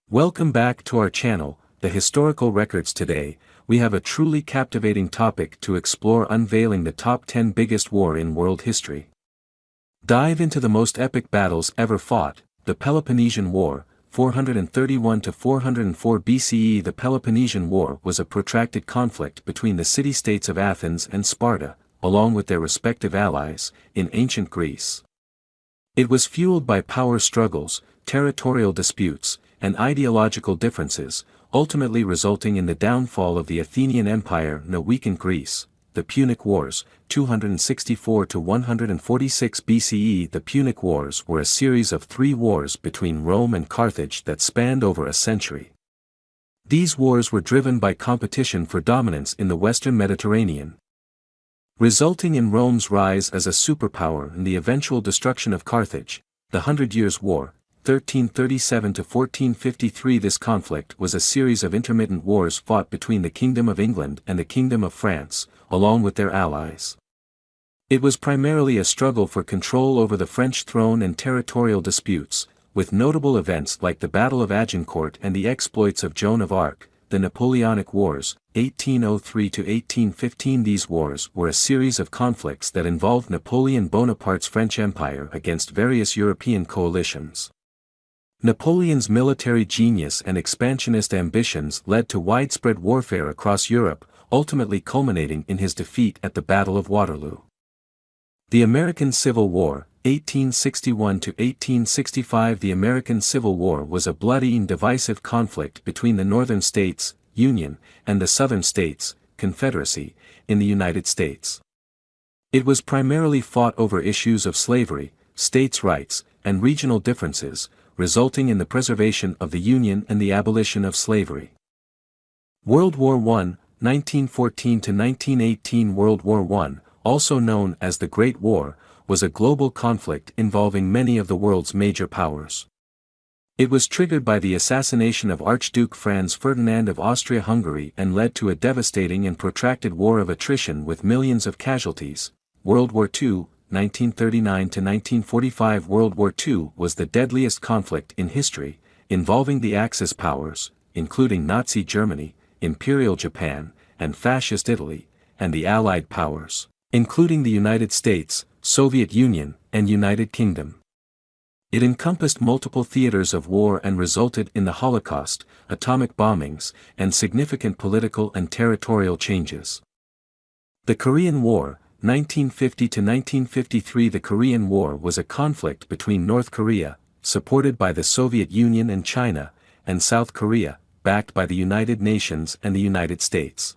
Welcome back to our channel, The Historical Records. Today, we have a truly captivating topic to explore, unveiling the top 10 biggest war in world history. Dive into the most epic battles ever fought, the Peloponnesian War, 431 to 404 BCE. The Peloponnesian War was a protracted conflict between the city-states of Athens and Sparta, along with their respective allies, in ancient Greece. It was fueled by power struggles, territorial disputes, and ideological differences, ultimately resulting in the downfall of the Athenian Empire and a weakened Greece. The Punic Wars, 264 to 146 BCE. The Punic Wars were a series of 3 wars between Rome and Carthage that spanned over a century. These wars were driven by competition for dominance in the western Mediterranean, resulting in Rome's rise as a superpower and the eventual destruction of Carthage. The 100 Years' War, 1337 to 1453. This conflict was a series of intermittent wars fought between the Kingdom of England and the Kingdom of France, along with their allies. It was primarily a struggle for control over the French throne and territorial disputes, with notable events like the Battle of Agincourt and the exploits of Joan of Arc. The Napoleonic Wars, 1803 to 1815. These wars were a series of conflicts that involved Napoleon Bonaparte's French Empire against various European coalitions. Napoleon's military genius and expansionist ambitions led to widespread warfare across Europe, ultimately culminating in his defeat at the Battle of Waterloo. The American Civil War, 1861 to 1865. The American Civil War was a bloody and divisive conflict between the Northern States, Union, and the Southern States, Confederacy, in the United States. It was primarily fought over issues of slavery, states' rights, and regional differences, resulting in the preservation of the Union and the abolition of slavery. World War I, 1914 to 1918. World War I, also known as the Great War, was a global conflict involving many of the world's major powers. It was triggered by the assassination of Archduke Franz Ferdinand of Austria-Hungary and led to a devastating and protracted war of attrition with millions of casualties. World War II, 1939 to 1945. World War II was the deadliest conflict in history, involving the Axis powers, including Nazi Germany, Imperial Japan, and Fascist Italy, and the Allied powers, including the United States, Soviet Union, and United Kingdom. It encompassed multiple theaters of war and resulted in the Holocaust, atomic bombings, and significant political and territorial changes. The Korean War, 1950 to 1953. The Korean War was a conflict between North Korea, supported by the Soviet Union and China, and South Korea, backed by the United Nations and the United States.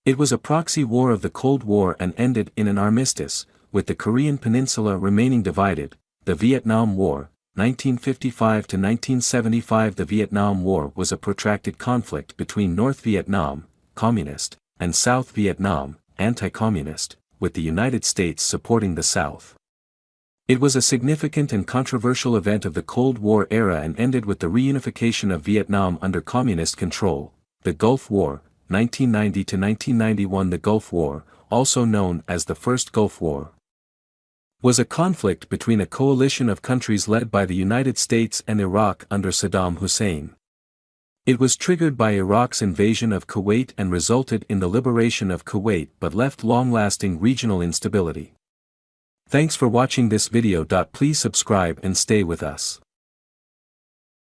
It was a proxy war of the Cold War and ended in an armistice, with the Korean peninsula remaining divided. The Vietnam War, 1955 to 1975. The Vietnam War was a protracted conflict between North Vietnam, communist, and South Vietnam, anti-communist, with the United States supporting the South. It was a significant and controversial event of the Cold War era and ended with the reunification of Vietnam under communist control. The Gulf War, 1990 to 1991. The Gulf War, also known as the First Gulf War, was a conflict between a coalition of countries led by the United States and Iraq under Saddam Hussein. It was triggered by Iraq's invasion of Kuwait and resulted in the liberation of Kuwait but left long-lasting regional instability. Thanks for watching this video. Please subscribe and stay with us.